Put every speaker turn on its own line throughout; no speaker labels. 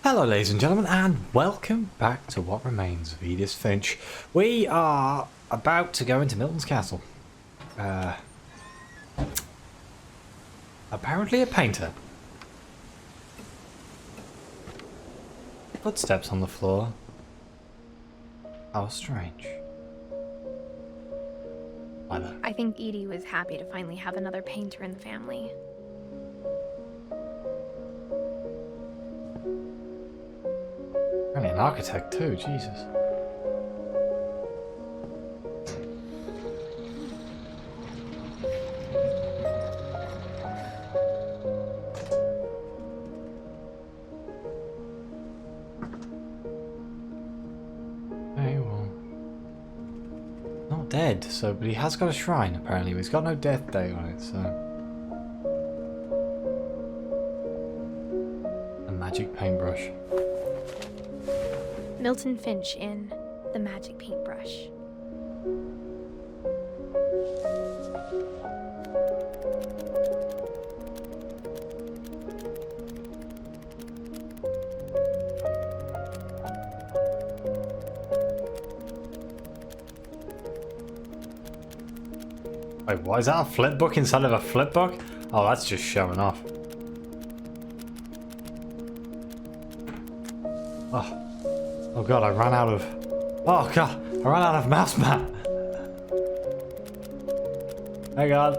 Hello ladies and gentlemen, and welcome back to What Remains of Edith Finch. We are about to go into Milton's castle. Apparently a painter. Footsteps on the floor. How strange. Either.
I think Edie was happy to finally have another painter in the family.
Apparently an architect too, Jesus. Okay, well. Not dead, so but he has got a shrine apparently, but he's got no death date on it, so. A magic paintbrush.
Milton Finch in The Magic Paintbrush.
Wait, what is that? A flip book inside of a flip book? Oh, that's just showing off. Oh. Oh god, I ran out of... Oh god, I ran out of mouse mat. Hang on.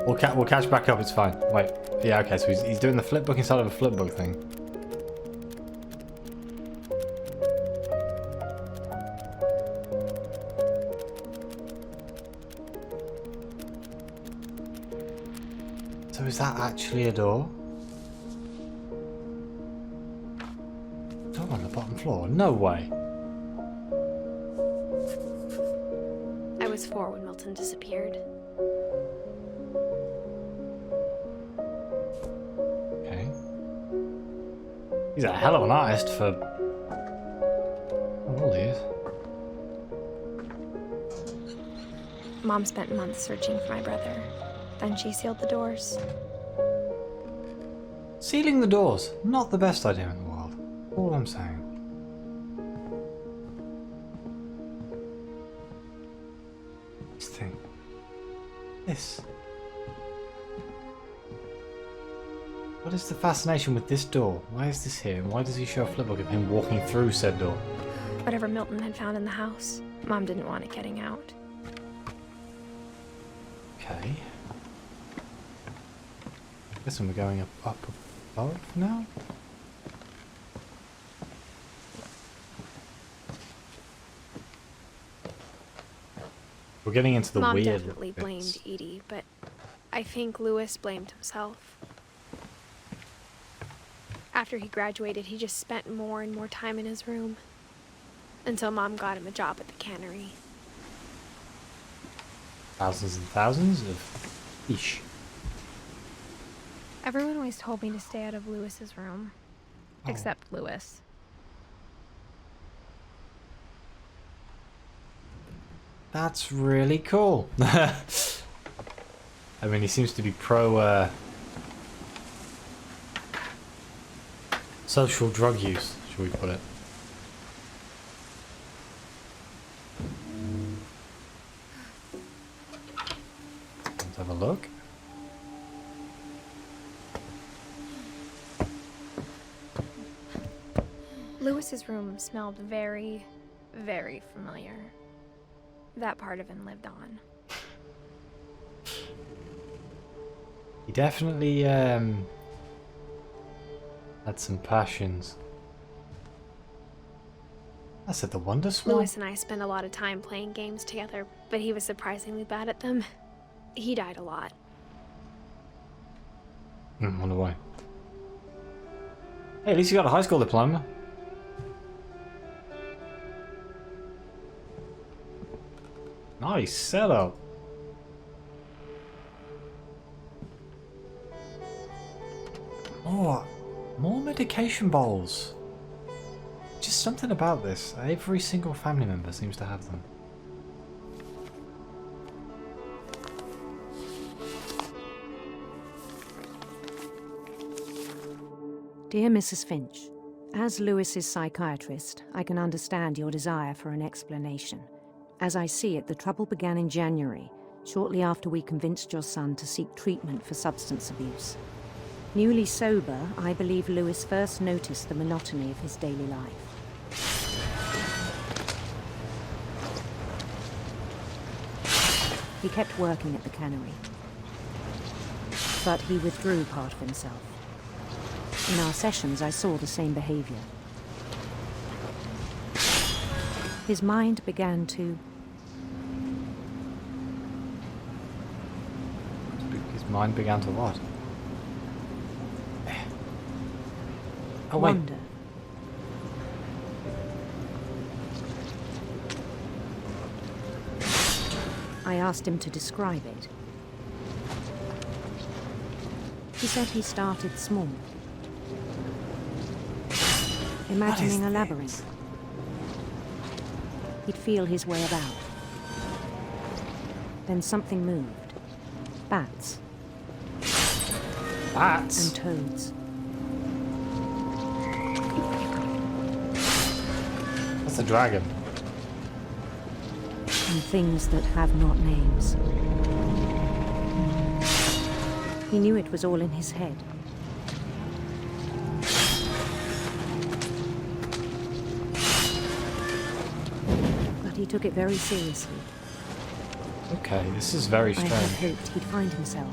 We'll catch back up, it's fine. Wait, yeah, okay, so he's doing the flip book inside of a flip book thing. So is that actually a door? Door on the bottom floor? No way.
I was 4 when Milton disappeared.
Okay. He's a hell of an artist for... How old he is.
Mom spent months searching for my brother. Then she sealed the doors.
Sealing the doors, not the best idea in the world. All I'm saying. This thing. This. What is the fascination with this door? Why is this here? And why does he show a flipbook of him walking through said door?
Whatever Milton had found in the house, Mom didn't want it getting out.
Okay. Guessing we're going up above now? We're getting into the
Mom
weird
definitely
bits.
blamed Edie, but I think Lewis blamed himself. After he graduated, he just spent more and more time in his room. Until Mom got him a job at the cannery.
Thousands and thousands of ish.
Everyone always told me to stay out of Lewis's room.
Oh.
Except Lewis.
That's really cool. I mean, he seems to be pro social drug use, should we put it. Let's have a look.
Lewis's room smelled very, very familiar. That part of him lived on.
He definitely had some passions. I said the Wonder Swan.
Lewis and I spent a lot of time playing games together, but he was surprisingly bad at them. He died a lot.
Wonder why. Hey, at least you got a high school diploma. Nice setup. Oh, more medication bowls. Just something about this. Every single family member seems to have them.
Dear Mrs. Finch, as Lewis's psychiatrist, I can understand your desire for an explanation. As I see it, the trouble began in January, shortly after we convinced your son to seek treatment for substance abuse. Newly sober, I believe Lewis first noticed the monotony of his daily life. He kept working at the cannery, but he withdrew part of himself. In our sessions, I saw the same behavior. His mind began to...
His mind began to what? Oh, wait.
Wander. I asked him to describe it. He said he started small, imagining a labyrinth. He'd feel his way about. Then something moved. Bats.
Bats?
And toads.
That's a dragon.
And things that have not names. He knew it was all in his head. But he took it very seriously.
Okay, this is very
I
strange.
had hoped he'd find himself.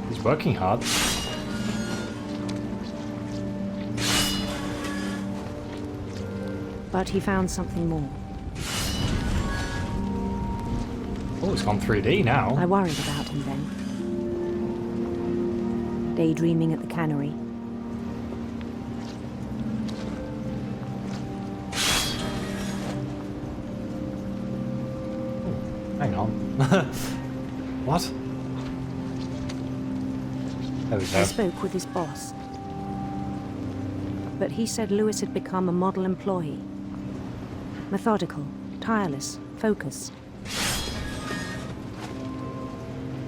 He's working hard.
But he found something more.
Oh, it's gone 3D now.
I worried about him then. Daydreaming at the cannery.
Hang on. What? There we
I
go.
spoke with his boss. But he said Lewis had become a model employee. Methodical, tireless, focused.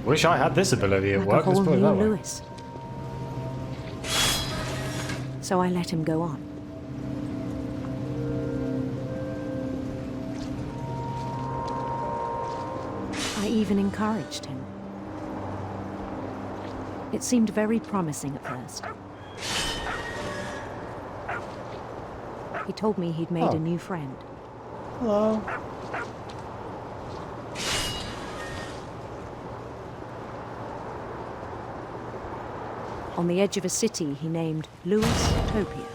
Wish I had this ability at
Like
work.
a
Let's
whole
put it
new
that way.
Lewis. So I let him go on. I even encouraged him. It seemed very promising at first. He told me he'd made
Oh.
a new friend.
Hello.
On the edge of a city he named Lewis Topia.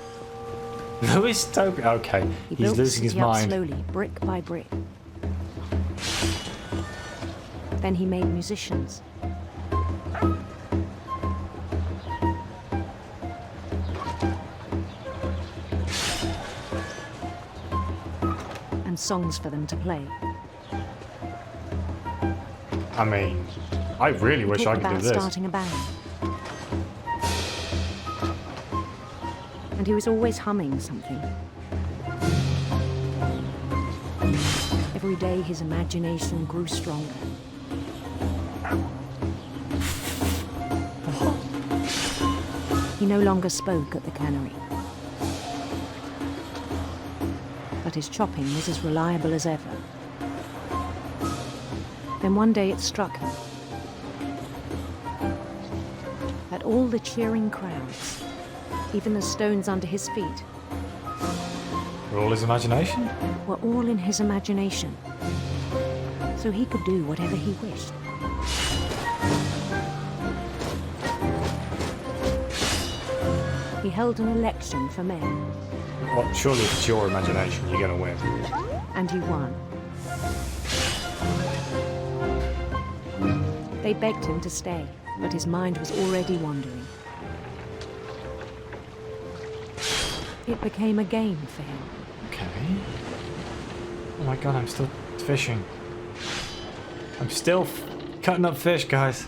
Lewis Topia. Okay,
He
he's
built the
losing his
city up
mind.
slowly, brick by brick. Then he made musicians. And songs for them to play.
I mean, I really wish I
Talked
could do
about
this.
starting a band. And he was always humming something. Every day his imagination grew stronger. He no longer spoke at the cannery. But his chopping was as reliable as ever. Then one day it struck him that all the cheering crowds, even the stones under his feet,
For all his imagination?
were all in his imagination. So he could do whatever he wished. He held an election for mayor,
Well, surely if it's your imagination, you're gonna win.
and he won. They begged him to stay, but his mind was already wandering. It became a game for him.
Okay. Oh my god, I'm still fishing. I'm still cutting up fish, guys.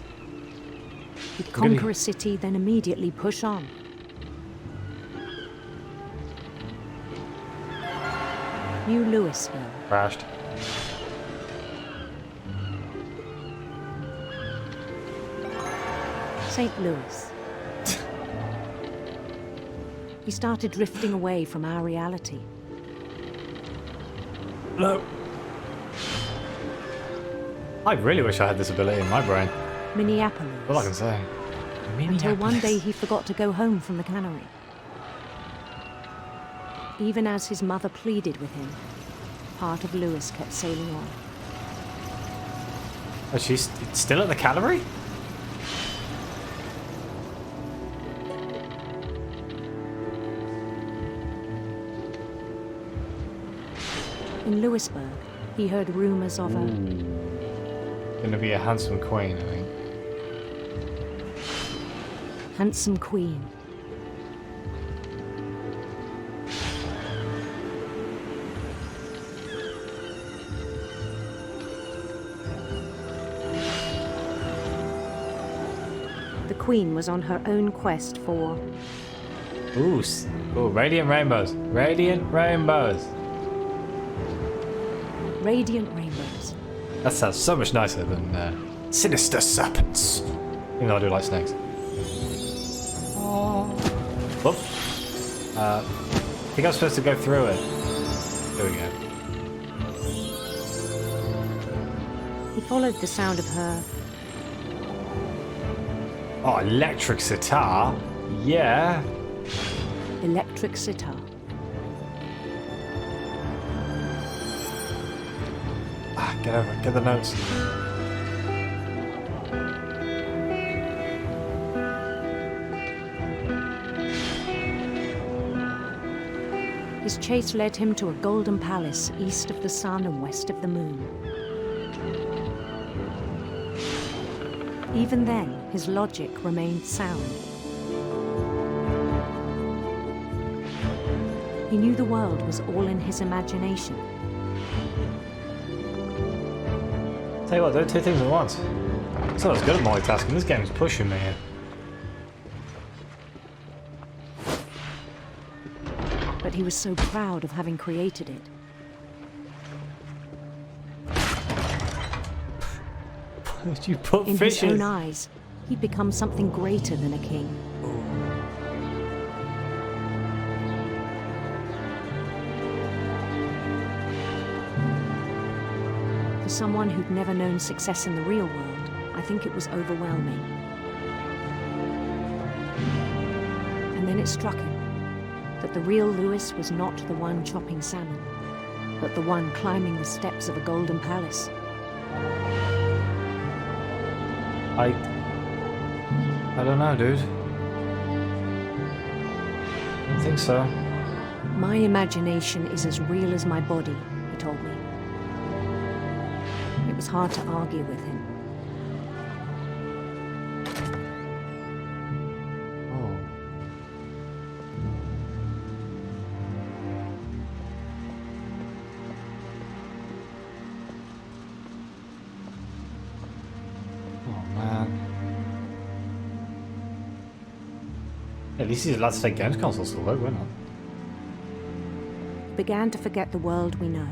He'd
Really?
conquer a city, then immediately push on. New Louisville,
Crashed.
St. Louis. He started drifting away from our reality.
No. I really wish I had this ability in my brain.
Minneapolis.
All I can say.
Until one day he forgot to go home from the cannery. Even as his mother pleaded with him, part of Lewis kept sailing on.
Oh, she's still at the cannery?
In Lewisburg, he heard rumors of a...
Gonna be a handsome queen, I think.
handsome queen. The queen was on her own quest for...
Ooh, radiant rainbows. Radiant rainbows.
Radiant rainbows.
That sounds so much nicer than sinister serpents. Even though I do like snakes. Whoop. I think I'm supposed to go through it. There we go.
He followed the sound of her...
Oh, electric sitar? Yeah.
electric sitar.
Ah, get over it. Get the notes.
His chase led him to a golden palace east of the sun and west of the moon. Even then, his logic remained sound. He knew the world was all in his imagination.
Tell you what, do two things at once. So I was good at multitasking. This game's pushing me here.
But he was so proud of having created it.
You put
In
fishes.
his own eyes, he'd become something greater than a king. For someone who'd never known success in the real world, I think it was overwhelming. And then it struck him that the real Lewis was not the one chopping salmon, but the one climbing the steps of a golden palace.
I don't know, dude. I think so.
My imagination is as real as my body, he told me. It was hard to argue with him.
Oh. Oh, man. At least he's allowed to take games consoles to work, wouldn't
He began to forget the world we know.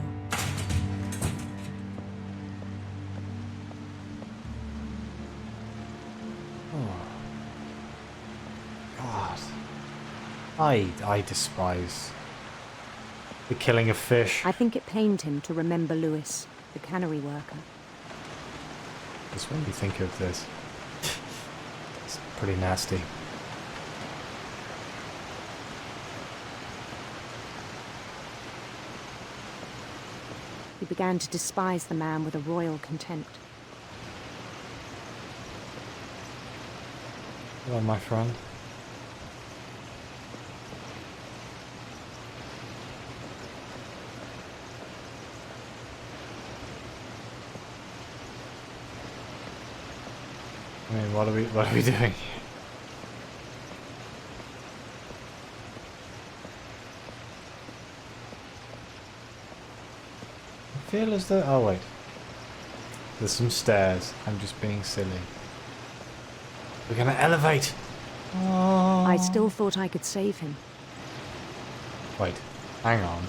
I despise the killing of fish.
I think it pained him to remember Lewis, the cannery worker.
Just when you think of this, it's pretty nasty.
He began to despise the man with a royal contempt.
Hello, my friend. I mean, what are we doing? I feel as though... Oh, wait. There's some stairs. I'm just being silly. We're gonna elevate! Oh.
I still thought I could save him.
Wait. Hang on.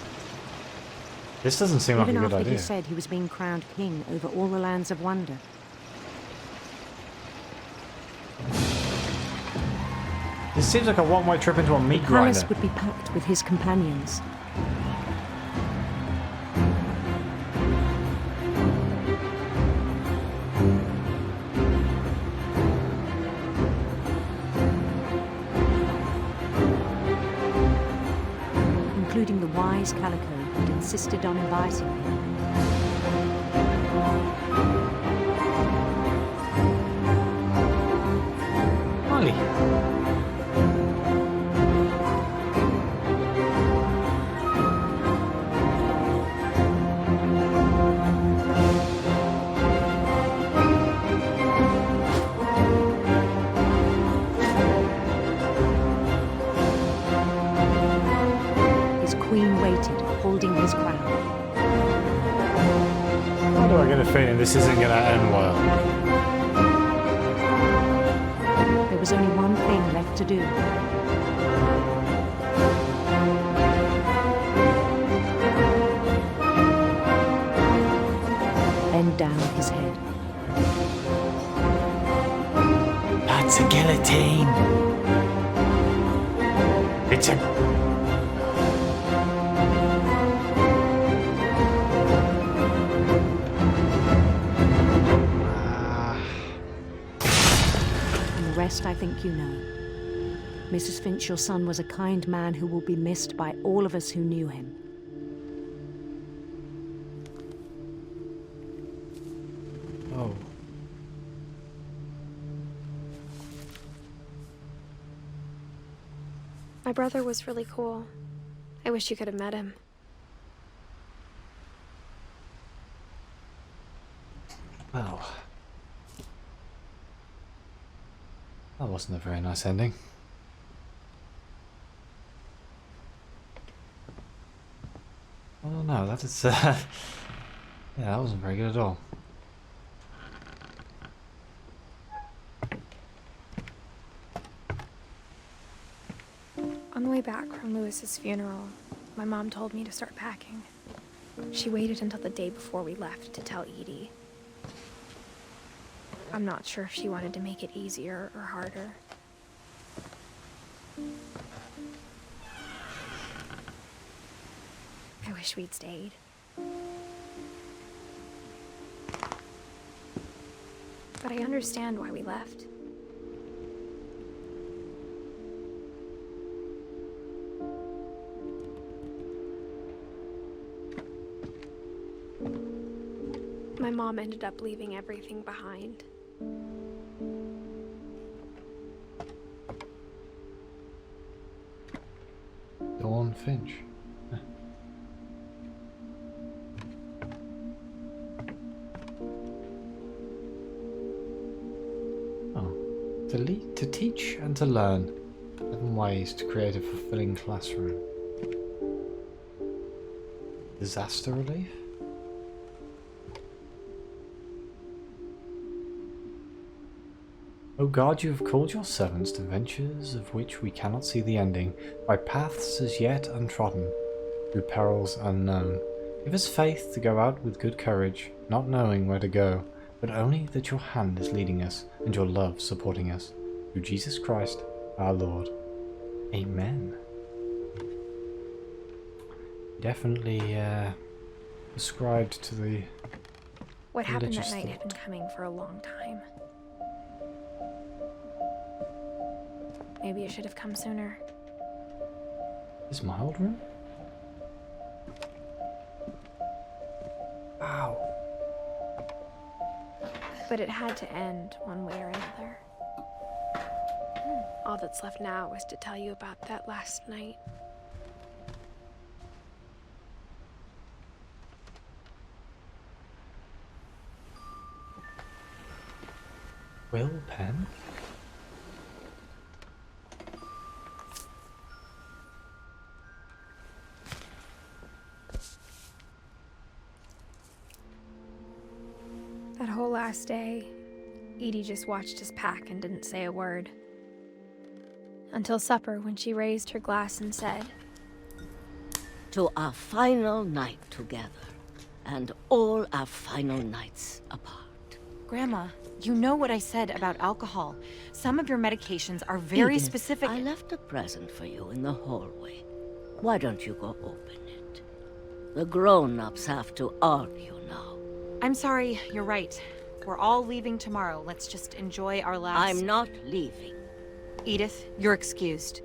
This doesn't seem like a
Even
good
after
idea.
he said he was being crowned king over all the lands of wonder.
This seems like a one-way trip into a meat
Palace
grinder.
would be packed with his companions. Including the wise Calico who'd insisted on inviting me.
Molly.
His queen waited, holding his crown.
Why do I get a feeling this isn't going to end well?
There was only one thing left to do. Bend down his head.
That's a guillotine. It's a...
And the rest I think you know. Mrs. Finch, your son was a kind man who will be missed by all of us who knew him.
Oh.
My brother was really cool. I wish you could have met him.
Well. That wasn't a very nice ending. Oh no, that is... yeah, that wasn't very good at all.
On the way back from Lewis's funeral, my mom told me to start packing. She waited until the day before we left to tell Edie. I'm not sure if she wanted to make it easier or harder. I wish we'd stayed. But I understand why we left. My mom ended up leaving everything behind.
Dawn Finch. Oh. To teach and to learn. 7 ways to create a fulfilling classroom. Disaster relief? O God, you have called your servants to ventures of which we cannot see the ending, by paths as yet untrodden, through perils unknown. Give us faith to go out with good courage, not knowing where to go, but only that your hand is leading us, and your love supporting us. Through Jesus Christ, our Lord. Amen. Definitely ascribed to the
What happened that
religious
night had
thought.
been coming for a long time. Maybe it should have come sooner.
Is my old room? Ow.
But it had to end one way or another. All that's left now is to tell you about that last night.
Will Pen?
That whole last day, Edie just watched us pack and didn't say a word. Until supper, when she raised her glass and said,
To our final night together, and all our final nights apart.
Grandma, you know what I said about alcohol. Some of your medications are very
Edith,
specific.
I left a present for you in the hallway. Why don't you go open it? The grown-ups have to argue now.
I'm sorry, you're right. We're all leaving tomorrow. Let's just enjoy our last...
I'm not leaving.
Edith, you're excused.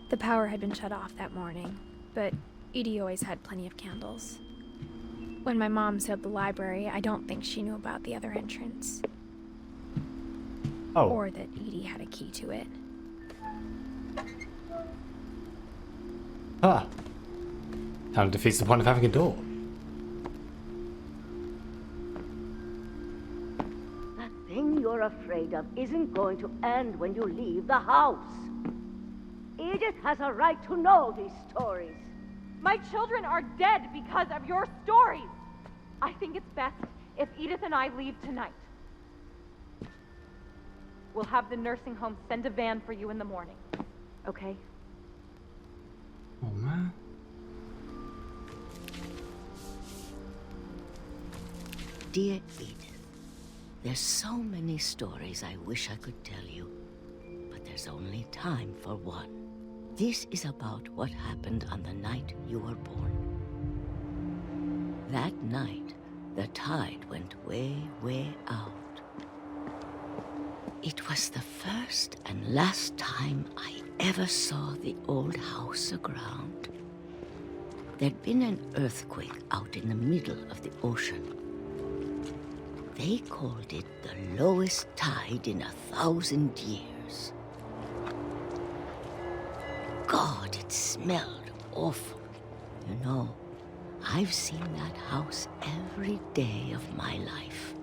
The power had been shut off that morning, but Edie always had plenty of candles. When my mom sealed the library, I don't think she knew about the other entrance.
Oh.
Or that Edie had a key to it.
Ah. Kind of defeats the point of having a door.
That thing you're afraid of isn't going to end when you leave the house. Edith has a right to know these stories.
My children are dead because of your stories. I think it's best if Edith and I leave tonight. We'll have the nursing home send a van for you in the morning. Okay?
Oh, man.
Dear Edith, there's so many stories I wish I could tell you, but there's only time for one. This is about what happened on the night you were born. That night, the tide went way, way out. It was the first and last time I ever saw the old house aground. There'd been an earthquake out in the middle of the ocean. They called it the lowest tide in 1,000 years. God, it smelled awful. You know, I've seen that house every day of my life.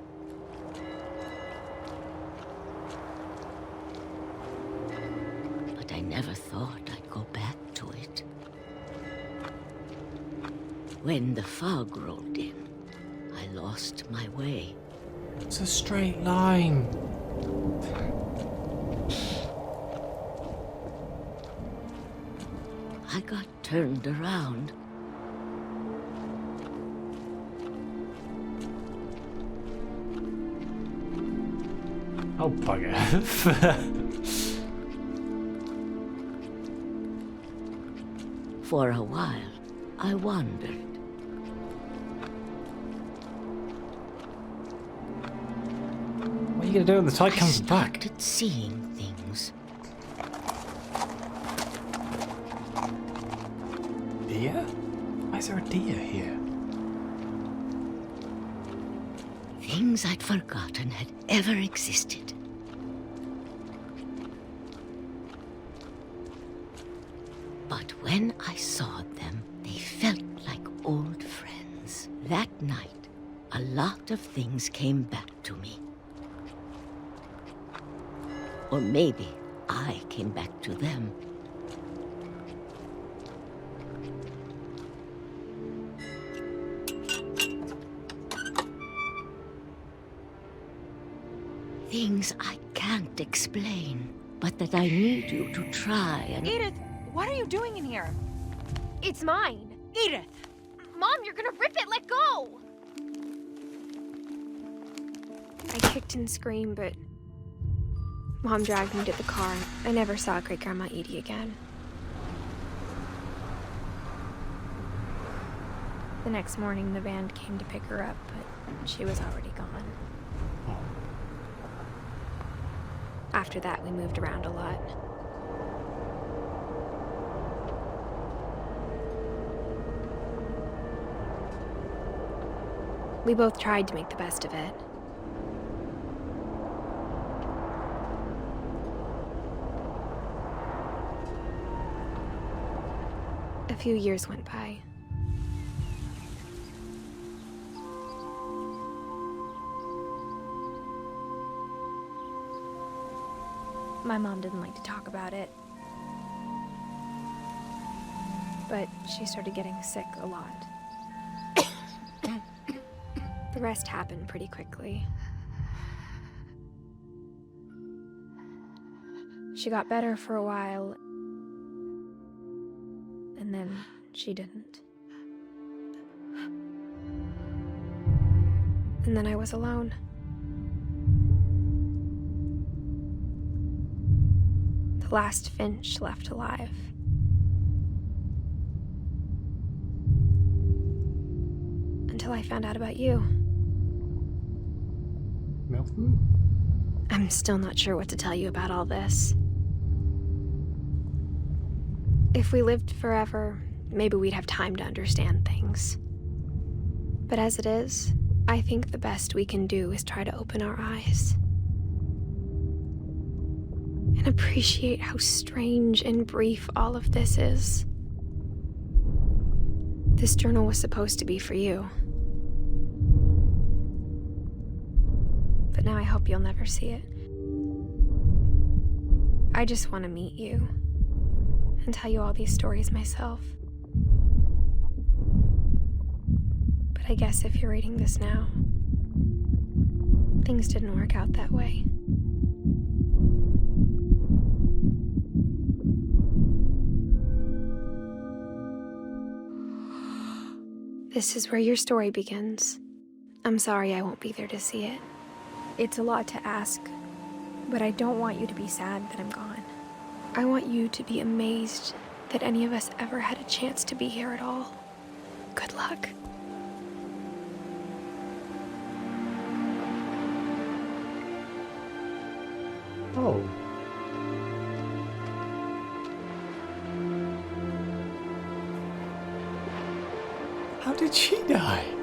But I never thought I'd go back to it. When the fog rolled in, I lost my way.
It's a straight line.
I got turned around.
Oh, bugger.
For a while, I wandered.
What are you gonna do when the tide comes
I
back?
started seeing things.
Deer? Why is there a deer here?
Things I'd forgotten had ever existed. But when I saw them, they felt like old friends. That night, a lot of things came back to me. Or maybe I came back to them. Things I can't explain, but that I need you to try and...
Edith, what are you doing in here?
It's mine!
Edith!
Mom, you're gonna rip it! Let go! I kicked and screamed, but Mom dragged me to the car. I never saw Great-Grandma Edie again. The next morning, the van came to pick her up, but she was already gone. After that, we moved around a lot. We both tried to make the best of it. A few years went by. My mom didn't like to talk about it, but she started getting sick a lot. The rest happened pretty quickly. She got better for a while, And then she didn't. And then I was alone. The last Finch left alive. Until I found out about you.
Milton?
I'm still not sure what to tell you about all this. If we lived forever, maybe we'd have time to understand things. But as it is, I think the best we can do is try to open our eyes. And appreciate how strange and brief all of this is. This journal was supposed to be for you. But now I hope you'll never see it. I just want to meet you and tell you all these stories myself. But I guess if you're reading this now, things didn't work out that way. This is where your story begins. I'm sorry I won't be there to see it. It's a lot to ask, but I don't want you to be sad that I'm gone. I want you to be amazed that any of us ever had a chance to be here at all. Good luck.
Oh. How did she die?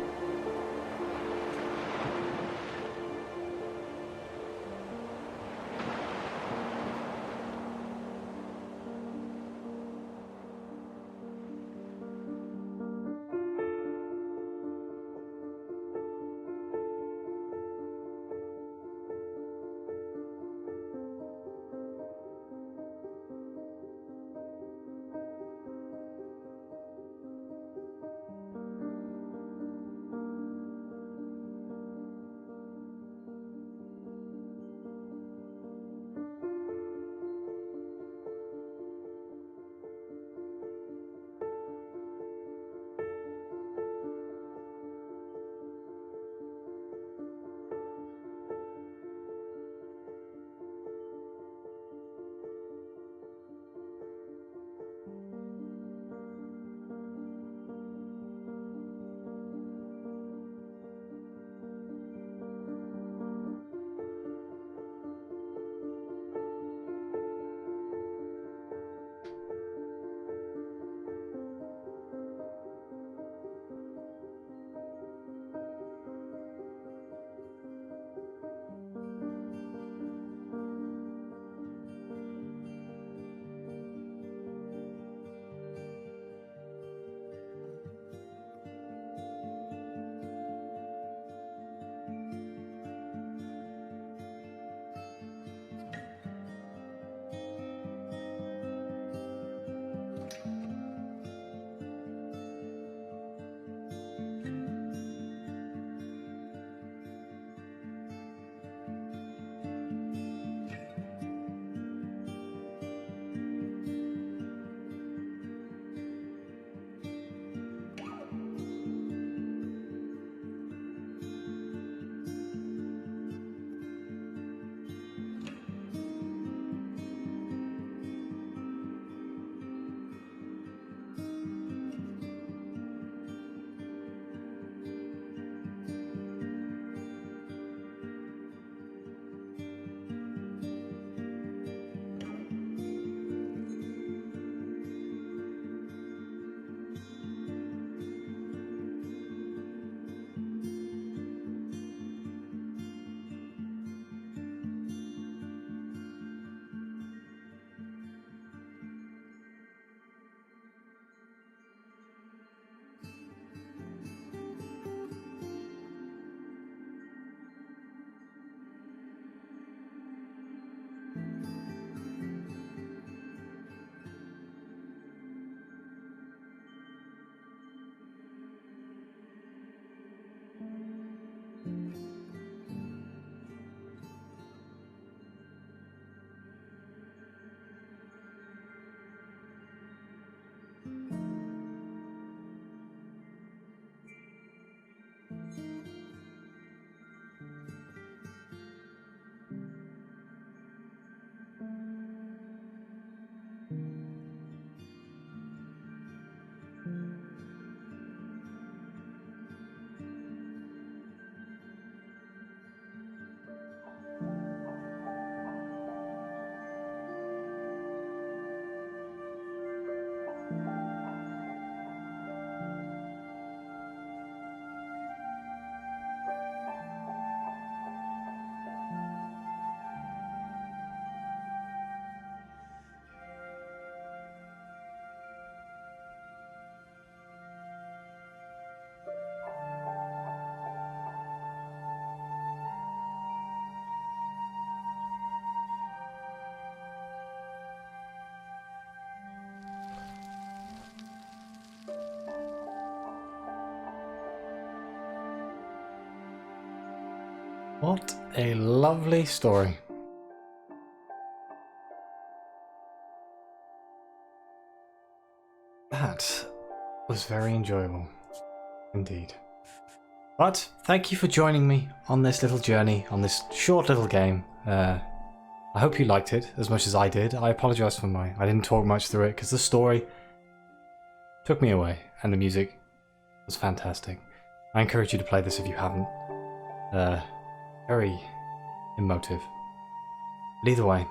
What a lovely story. That was very enjoyable indeed. But thank you for joining me on this little journey, on this short little game. I hope you liked it as much as I did. I apologize for I didn't talk much through it because the story took me away and the music was fantastic. I encourage you to play this if you haven't. Very emotive. But either way,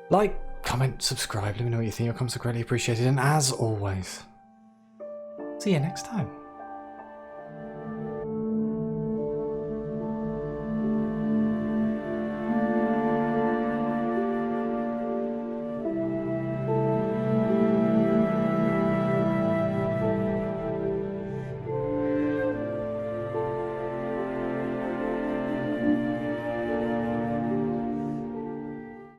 like, comment, subscribe, let me know what you think. Your comments are greatly appreciated, and as always, see you next time.